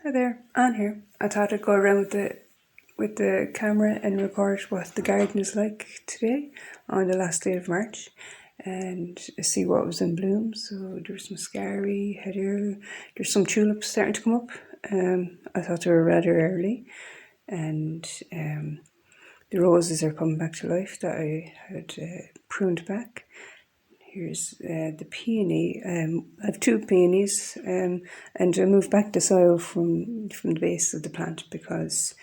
Hi there, Anne here. I thought I'd go around with the camera and record what the garden is like today on the last day of March and see what was in bloom. So there's some scary, heather, there's some tulips starting to come up. I thought they were rather early, and the roses are coming back to life that I had pruned back. Here's the peony. I have two peonies, and I moved back the soil from the base of the plant because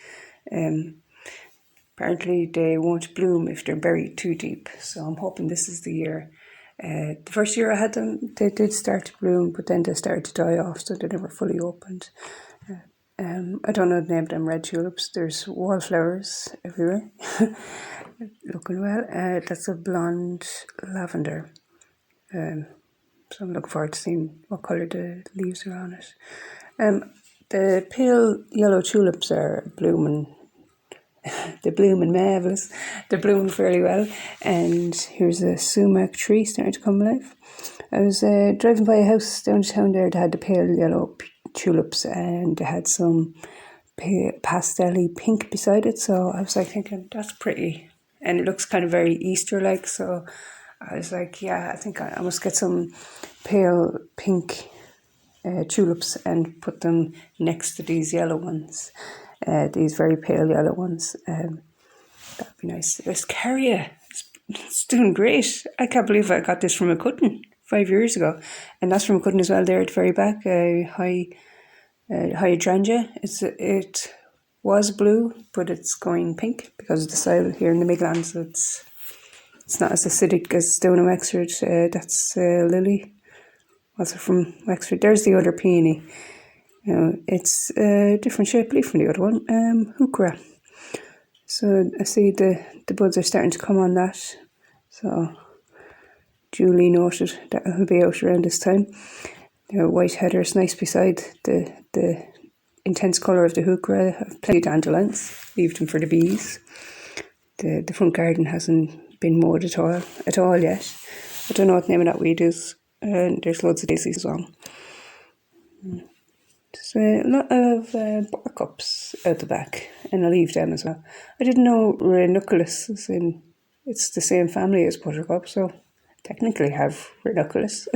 apparently they won't bloom if they're buried too deep. So I'm hoping this is the year. The first year I had them, they did start to bloom, but then they started to die off, so they never fully opened. I don't know the name of them red tulips. There's wallflowers everywhere. Looking well. That's a blonde lavender. So I'm looking forward to seeing what colour the leaves are on it. The pale yellow tulips are blooming. They're blooming marvellous. They're blooming fairly well. And here's a sumac tree starting to come alive. I was driving by a house downtown there that had the pale yellow tulips, and they had some pastel-y pink beside it. So I was like thinking, that's pretty. And it looks kind of very Easter-like. So I was like, yeah, I think I must get some pale pink tulips and put them next to these yellow ones, these very pale yellow ones. That'd be nice. There's Carria. It's doing great. I can't believe I got this from a cutting 5 years ago. And that's from a cutting as well there at the very back, hydrangea. It was blue, but it's going pink because of the soil here in the Midlands. It's not as acidic as down in Wexford. That's Lily. What's it from Wexford? There's the other peony. It's a different shape leaf from the other one. Heuchera. So I see the buds are starting to come on that. So duly noted that will be out around this time. The white heather is nice beside the intense colour of the heuchera. I've plenty of dandelions. Leave them for the bees. The front garden hasn't been mowed at all yet. I don't know what the name of that weed is. And there's loads of daisies as well. There's a lot of buttercups out the back, and I'll leave them as well. I didn't know ranunculus is in. It's the same family as buttercup, so technically have ranunculus.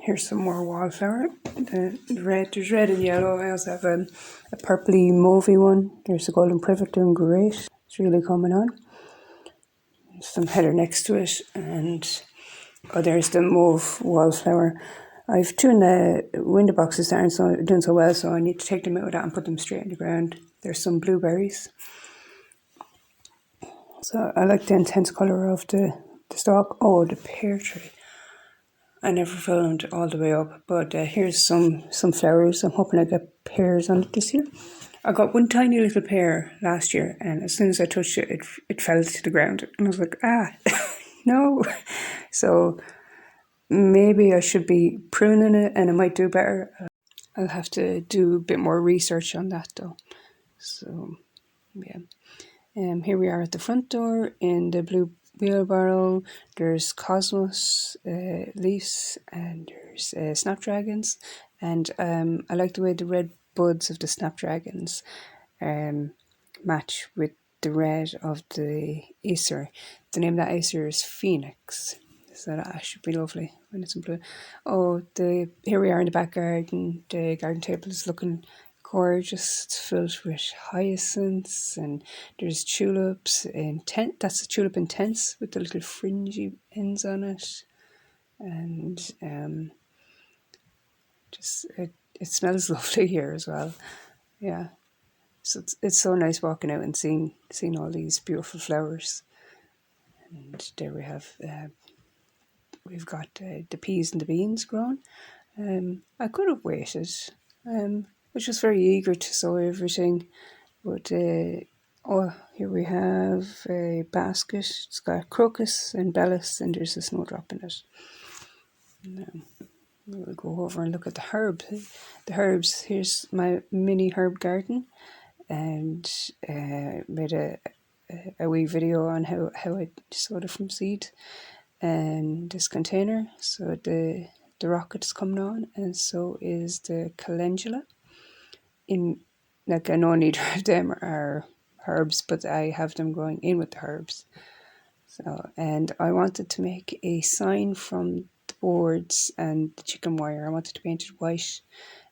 Here's some more wallflower. There's red and yellow. I also have a purpley mauvey one. There's the golden privet doing great. It's really coming on. There's some heather next to it, and there's the mauve wallflower. I've two in the window boxes that aren't doing so well, so I need to take them out of that and put them straight in the ground. There's some blueberries. So I like the intense colour of the stalk. Oh, the pear tree. I never filmed all the way up, but here's some flowers. I'm hoping I get pears on it this year. I got one tiny little pear last year, and as soon as I touched it, it fell to the ground. And I was like, no. So maybe I should be pruning it, and it might do better. I'll have to do a bit more research on that though. So, yeah. Here we are at the front door in the blue wheelbarrow. There's cosmos leaves, and there's snapdragons. And I like the way the red buds of the snapdragons match with the red of the Acer. The name of that Acer is Phoenix. So that should be lovely when it's in blue. Oh, here we are in the back garden. The garden table is looking gorgeous. It's filled with hyacinths, and there's tulips. That's a tulip intense with the little fringy ends on it. And it smells lovely here as well. Yeah. So it's so nice walking out and seeing all these beautiful flowers. And there we have we've got the peas and the beans grown. I could have waited. I was just very eager to sow everything. But here we have a basket. It's got crocus and bellis, and there's a snowdrop in it. We'll go over and look at the herbs. The herbs. Here's my mini herb garden, and made a wee video on how I sowed it from seed in this container. So the the rocket's coming on, and so is the calendula. Like, I know neither of them are herbs, but I have them growing in with the herbs. So, and I wanted to make a sign from the boards and the chicken wire. I wanted to paint it white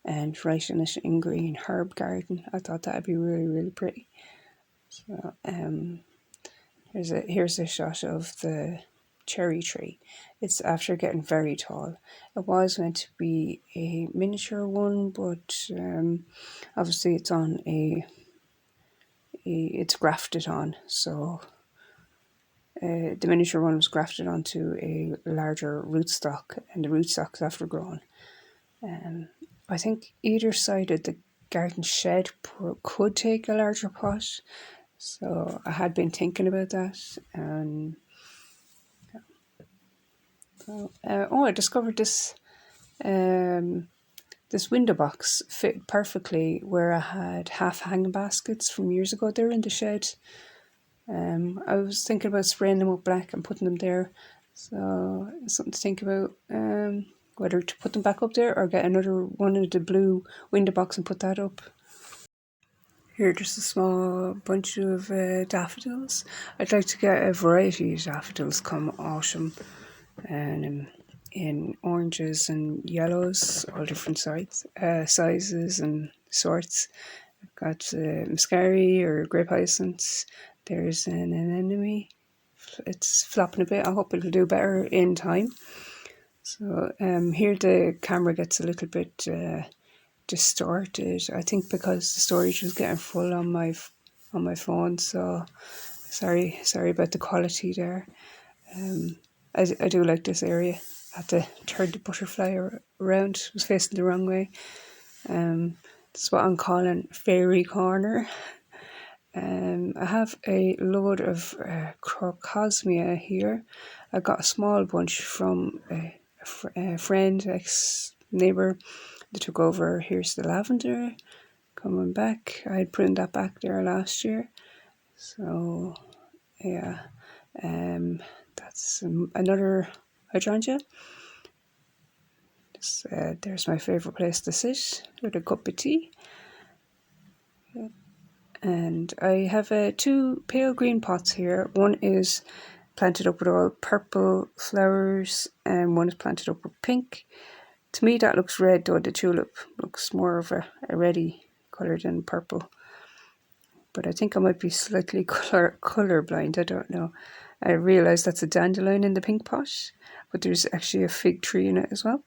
and write in it in green, herb garden. I thought that'd be really, really pretty. So here's a shot of the cherry tree. It's after getting very tall. It was meant to be a miniature one, but obviously it's on it's grafted on, so the miniature one was grafted onto a larger rootstock, and the rootstock's after grown. I think either side of the garden shed could take a larger pot, so I had been thinking about that. And I discovered this this window box fit perfectly where I had half hanging baskets from years ago. They're in the shed. I was thinking about spraying them up black and putting them there, so something to think about. Whether to put them back up there or get another one of the blue window box and put that up. Here, just a small bunch of daffodils. I'd like to get a variety of daffodils come autumn, and in oranges and yellows, all different sizes and sorts. I've got muscari or grape hyacinths. There's an anemone. It's flopping a bit. I hope it'll do better in time. So here the camera gets a little bit distorted. I think because the storage was getting full on my phone. So sorry about the quality there. I do like this area. I had to turn the butterfly around. It was facing the wrong way. This is what I'm calling Fairy Corner. I have a load of crocosmia here. I got a small bunch from a friend, ex-neighbour that took over. Here's the lavender coming back. I had pruned that back there last year. So, yeah. That's another hydrangea. There's my favourite place to sit with a cup of tea. And I have two pale green pots here. One is planted up with all purple flowers and one is planted up with pink. To me that looks red, though the tulip looks more of a reddy colour than purple. But I think I might be slightly colour blind, I don't know. I realise that's a dandelion in the pink pot, but there's actually a fig tree in it as well.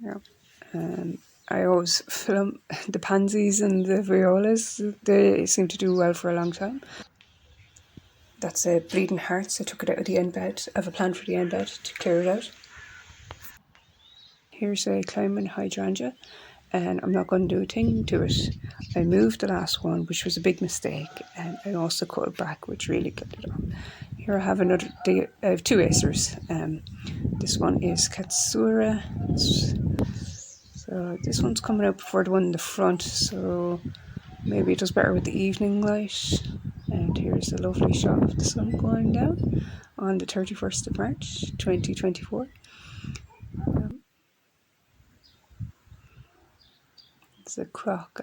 Yeah. I always film the pansies and the violas. They seem to do well for a long time. That's a bleeding hearts. I took it out of the end bed. I have a plan for the end bed to clear it out. Here's a climbing hydrangea, and I'm not going to do a thing to it. I moved the last one, which was a big mistake, and I also cut it back, which really killed it off. Here I have I have two acers. This one is Katsura. So this one's coming out before the one in the front, so maybe it does better with the evening light. And here's a lovely shot of the sun going down on the 31st of March 2024. It's a crock.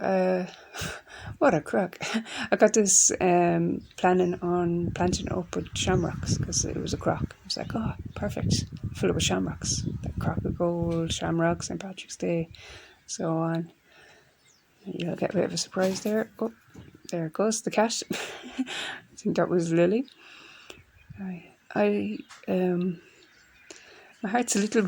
What a crock. I got this planning on planting it up with shamrocks because it was a crock. I was like, oh, perfect. Fill it with shamrocks. Like crock of gold, shamrocks, St. Patrick's Day, so on. You'll get a bit of a surprise there. Oh, there it goes, the cat. I think that was Lily. My heart's a little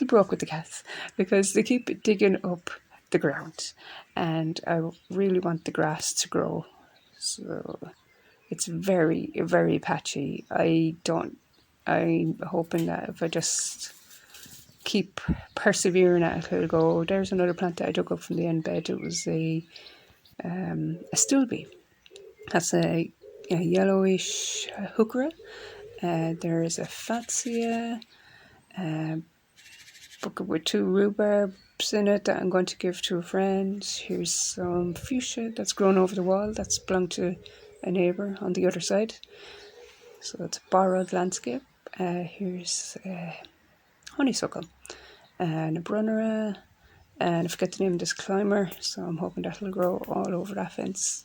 broke with the cats because they keep digging up the ground, and I really want the grass to grow. So it's very, very patchy. I'm hoping that if I just keep persevering at it, it'll go. There's another plant that I dug up from the end bed. It was a stulby. That's a yellowish heuchera. There's a fatsia, bucket with two rhubarbs in it that I'm going to give to a friend. Here's some fuchsia that's grown over the wall. That's belonged to a neighbour on the other side. So it's a borrowed landscape. Here's honeysuckle. and a brunnera, and I forget the name of this climber, so I'm hoping that'll grow all over that fence.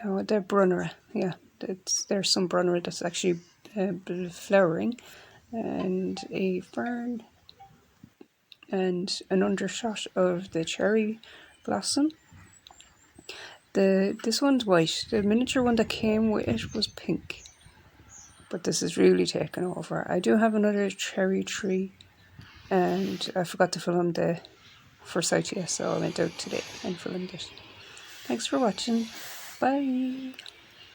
Oh, the brunnera, yeah, there's some brunnera that's actually flowering, and a fern, and an undershot of the cherry blossom. This one's white. The miniature one that came with it was pink, but this is really taken over. I do have another cherry tree, and I forgot to film the forsythia, so I went out today and filmed it. Thanks for watching. Bye.